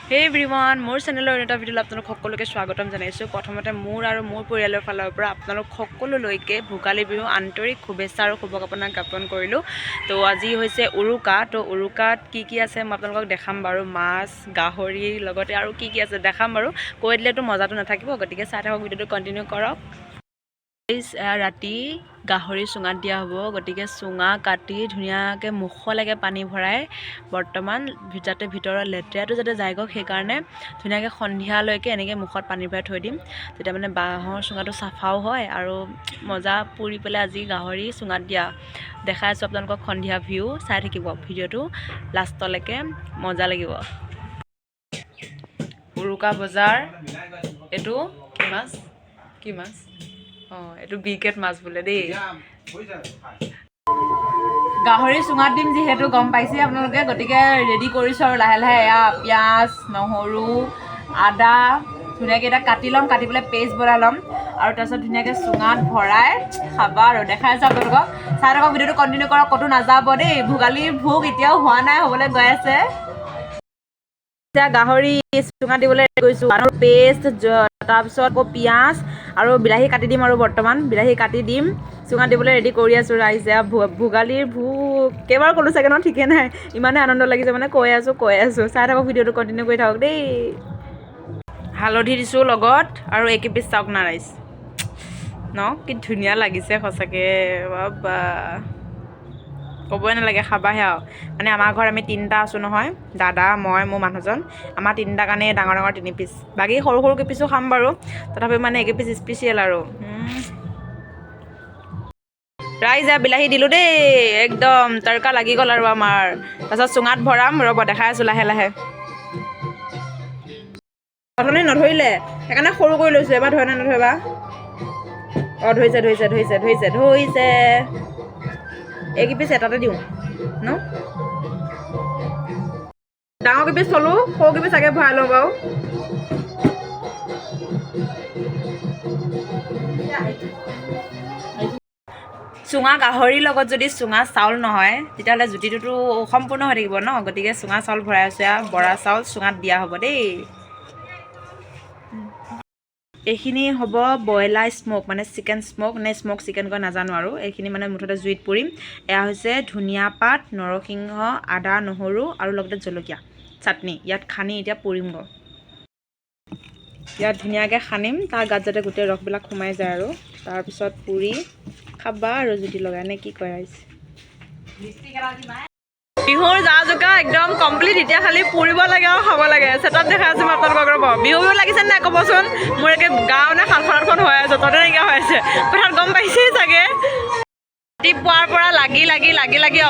হে এভৰিৱান, মোৰ চেনেলৰ এটা ভিডিঅ'লৈ আপোনালোক সকলোকে স্বাগতম জনাইছোঁ। প্ৰথমতে মোৰ আৰু মোৰ পৰিয়ালৰ ফালৰ পৰা আপোনালোক সকলোলৈকে ভোগালী বিহু আন্তৰিক শুভেচ্ছা আৰু শুভকামনা জ্ঞাপন কৰিলোঁ। তো আজি হৈছে উৰুকা। তো উৰুকাত কি আছে মই আপোনালোকক দেখাম বাৰু। মাছ, গাহৰি লগতে আৰু কি আছে দেখাম বাৰু। কৈ দিলেতো মজাটো নাথাকিব, গতিকে চাই থাকক, ভিডিঅ'টো কণ্টিনিউ কৰক। ৰাতি গাহৰি চুঙাত দিয়া হ'ব, গতিকে চুঙা কাটি ধুনীয়াকৈ মুখলৈকে পানী ভৰাই বৰ্তমান যাতে ভিতৰৰ লেতেৰাটো যাতে যাই গ'ক সেইকাৰণে ধুনীয়াকৈ সন্ধিয়ালৈকে এনেকৈ মুখত পানী ভৰাই থৈ দিম। তেতিয়া মানে বাঁহৰ চুঙাটো চাফাও হয় আৰু মজা পুৰি পেলাই আজি গাহৰি চুঙাত দিয়া দেখাই আছোঁ আপোনালোকক। সন্ধিয়া ভিউ চাই থাকিব, ভিডিঅ'টো লাষ্টলৈকে মজা লাগিব। উৰুকা বজাৰ, এইটো কি মাছ অঁ এইটো বিকেট মাছ বোলে দেই। গাহৰি চুঙাত দিম যিহেতু গম পাইছে আপোনালোকে, গতিকে ৰেডি কৰিছোঁ আৰু লাহে লাহে। এয়া পিঁয়াজ, নহৰু, আদা ধুনীয়াকৈ এটা কাটি ল'ম, কাটি পেলাই পেষ্ট বনাই ল'ম আৰু তাৰপিছত ধুনীয়াকৈ চুঙাত ভৰাই খাবা আৰু দেখাই আছোঁ আপোনালোকক। চাই থাকক, ভিডিঅ'টো কণ্টিনিউ কৰক, ক'তো নাযাব দেই। ভোগালীৰ ভোগ এতিয়াও হোৱা নাই, হ'বলৈ গৈ আছে। এতিয়া গাহৰি চুঙাত দিবলৈ গৈছোঁ আৰু পেষ্ট, তাৰপিছত আকৌ পিঁয়াজ আৰু বিলাহী কাটি দিম আৰু বৰ্তমান বিলাহী কাটি দিম, চুঙাত দিবলৈ ৰেডি কৰি আছোঁ ৰাইজে। ভোগালীৰ ভোগ কেইবাৰ ক'লোঁ চাগে ন, ঠিকে নাই, ইমানে আনন্দ লাগিছে মানে কৈ আছোঁ। চাই থাকক, ভিডিঅ'টো কণ্টিনিউ কৰি থাকক দেই। হালধি দিছোঁ লগত আৰু একেপিচ চাওক না ৰাইজ ন, কি ধুনীয়া লাগিছে সঁচাকৈ, বাবা ক'বই নালাগে, খাবাহে আৰু। মানে আমাৰ ঘৰত আমি তিনিটা আছোঁ নহয়, দাদা, মই, মোৰ মানুহজন। আমাৰ তিনিটাৰ কাৰণে ডাঙৰ ডাঙৰ 3 পিচ, বাকী সৰু সৰু কেইপিচো খাম বাৰু, তথাপিও মানে একেপিচ স্পেচিয়েল আৰু। ৰাইজ বিলাহী দিলোঁ দেই, একদম তৰকা লাগি গ'ল আৰু আমাৰ। তাৰপিছত চুঙাত ভৰাম, ৰ'ব দেখাই আছোঁ লাহে লাহে। প্ৰথমে নধৰিলে সেইকাৰণে সৰু কৰি লৈছোঁ, এবাৰ ধৰে নে নধৰে বা। অঁ ধৰিছে। এইকেইপিচ এটাতে দিওঁ ন, ডাঙৰ কেইপিচ থলোঁ, সৰু কেইপিচ আগে ভৰাই লওঁ বাৰু। চুঙা গাহৰিৰ লগত যদি চুঙা চাউল নহয় তেতিয়াহ'লে জুতিটোতো অসম্পূৰ্ণ হৈ থাকিব ন, গতিকে চুঙা চাউল ভৰাই আছোঁ। বৰা চাউল চুঙাত দিয়া হ'ব দেই। এইখিনি হ'ব ব্ৰইলাৰ স্ম'ক, মানে চিকেন স্ম'ক নে স্ম'ক চিকেন কয় নাজানো আৰু। এইখিনি মানে মুঠতে জুইত পুৰিম। এয়া হৈছে ধনিয়া পাত, নৰসিংহ, আদা, নহৰু আৰু লগতে জলকীয়া চাটনি। ইয়াত সানি এতিয়া পুৰিমগৈ। ইয়াত ধুনীয়াকৈ সানিম, তাৰ গাত যাতে গোটেই ৰসবিলাক সোমাই যায় আৰু তাৰপিছত পুৰি খাবা আৰু জুতি লগাই, নে কি কয় ৰাইজ। বিহুৰ যা জোকা একদম কমপ্লিট, এতিয়া খালি পুৰিব লাগে আৰু খাব লাগে। চেটাত দেখাই আছোঁ মই আপোনালোকক, ৰ'ব। বিহু লাগিছে নাই ক'বচোন। মোৰ একে গাঁও নে সাতখনখন হৈ আছে, ততে নাইকিয়া হৈ আছে, কথাত গম পাইছেই চাগে। ৰাতিপুৱাৰ পৰা লাগি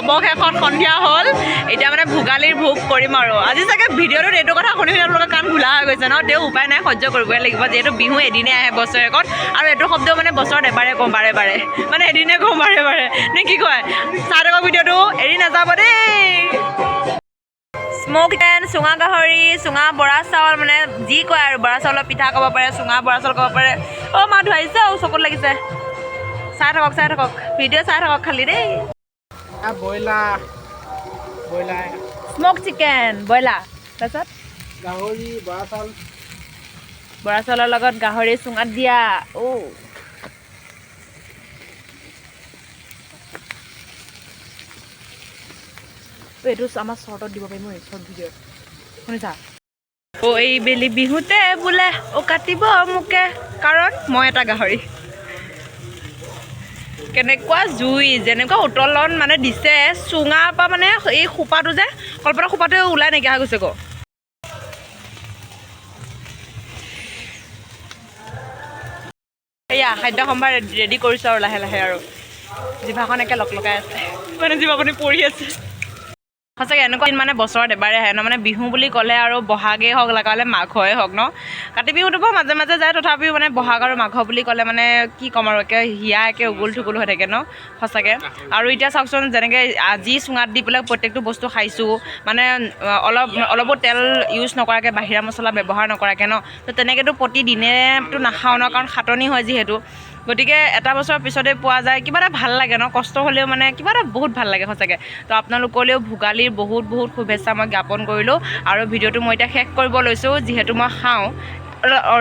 অৱশেষত সন্ধিয়া হ'ল। এতিয়া মানে ভোগালীৰ ভোগ কৰিম আৰু আজি চাগে। ভিডিঅ'টোত এইটো কথা শুনি আপোনালোকৰ কাণ ঘোলা হৈ গৈছে ন, তেওঁ উপায় নাই, সহ্য কৰিবই লাগিব, যিহেতু বিহু এদিনে আহে বছৰেকত। আৰু এইটো শব্দ মানে বছৰত এবাৰে কওঁ, বাৰে মানে এদিনে কওঁ বাৰে নে কি কয়। চাই থাকক, ভিডিঅ'টো এৰি নাযাব দেই। স্ম'ক চিকেন, চুঙা গাহৰি, চুঙা বৰা চাউল, মানে যি কয় আৰু। বৰা চাউলৰ পিঠা ক'ব পাৰে, চুঙা বৰা চাউল ক'ব পাৰে। অ' মা ধুৱাইছে আৰু চকুত লাগিছে। চাই থাকক, ভিডিঅ' চাই থাকক খালি দেই। ব্ৰইলাৰ স্ম'ক চিকেন, ব্ৰইলাৰ, তাৰপিছত গাহৰি, বৰা চাউলৰ লগত গাহৰি চুঙাত দিয়া। এইটো আমাৰ শ্বৰ্টত দিব পাৰিম, শ্বৰ্ট ভিডিঅ'ত শুনিছা। এই বেলি বিহুতে বোলে কাটিব মোকে, কাৰণ মই এটা গাহৰি। কেনেকুৱা জুই, যেনেকুৱা উতলন মানে দিছে চুঙাৰ পৰা, মানে এই সোপাটো যে কলপাতৰ সোপাটো ওলাই নাইকিয়া হৈ গৈছে। এয়া খাদ্য সম্ভাৰ ৰেডি কৰিছোঁ আৰু লাহে লাহে, আৰু জিভাখন একে লগাই আছে, মানে জিভাখনি পৰি আছে সঁচাকৈ। এনেকুৱা দিন মানে বছৰত এবাৰে আহে ন, মানে বিহু বুলি ক'লে আৰু বহাগেই হওক লগালে মাঘৰে হওক ন। কাতি বিহুটো বাৰু মাজে মাজে যায়, তথাপিও মানে বহাগ আৰু মাঘ বুলি ক'লে মানে কি ক'ম আৰু, একে হিয়া একে উগুল থুগুল হৈ থাকে ন সঁচাকৈ। আৰু এতিয়া চাওকচোন, যেনেকৈ আজি চুঙাত দি পেলাই প্ৰত্যেকটো বস্তু খাইছোঁ, মানে অলপো তেল ইউজ নকৰাকৈ, বাহিৰা মছলা ব্যৱহাৰ নকৰাকৈ ন। তো তেনেকৈতো প্ৰতিদিনেতো নাখাওঁ ন, কাৰণ খাটনি হয় যিহেতু। গতিকে এটা বছৰৰ পিছতে পোৱা যায় কিবা এটা ভাল লাগে ন কষ্ট হ'লেও মানে কিবা এটা বহুত ভাল লাগে সঁচাকৈ তো আপোনালোকলৈও ভোগালীৰ বহুত বহুত শুভেচ্ছা মই জ্ঞাপন কৰিলোঁ আৰু ভিডিঅ'টো মই এতিয়া শেষ কৰিব লৈছোঁ যিহেতু মই খাওঁ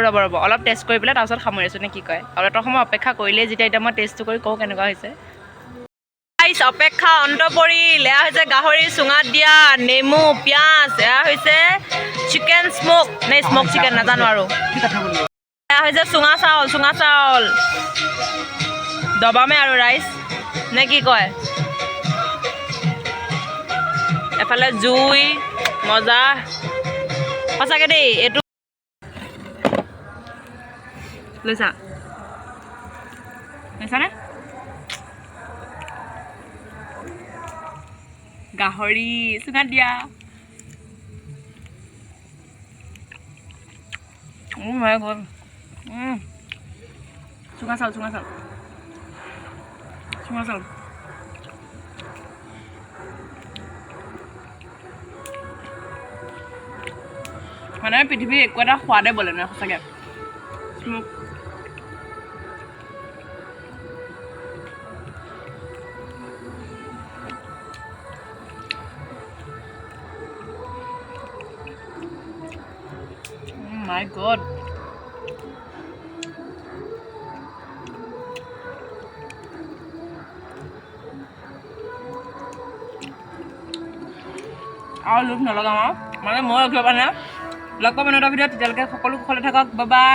ৰ'ব অলপ টেষ্ট কৰি পেলাই তাৰপিছত সামৰিছোঁ নে কি কয় অলপ এটা সময় অপেক্ষা কৰিলেই যেতিয়া এতিয়া মই টেষ্টটো কৰি কওঁ কেনেকুৱা হৈছে অপেক্ষা অন্ত পৰিল এয়া হৈছে গাহৰি চুঙাত দিয়া নেমু পিঁয়াজ এয়া হৈছে চিকেন স্মক নে স্মক চিকেন নাজানো আৰু এয়া হৈছে চুঙা চাউল দবামে আৰু ৰাইচ নে কি কয় এফালে জুই মজা সঁচাকৈ দেই এইটো লৈছানে গাহৰি চুঙাত দিয়া মাই গড চুঙা চাউল মানে পৃথিৱীৰ একো এটা সোৱাদে বলে নহয় সঁচাকৈ স্মক my god আৰু লোভ নলগাওঁ আৰু মানে মই ৰখিব পৰা নাই লগ পাম এটা ভিডিঅ'ত তেতিয়ালৈকে সকলো কুশলে থাকক বাই বাই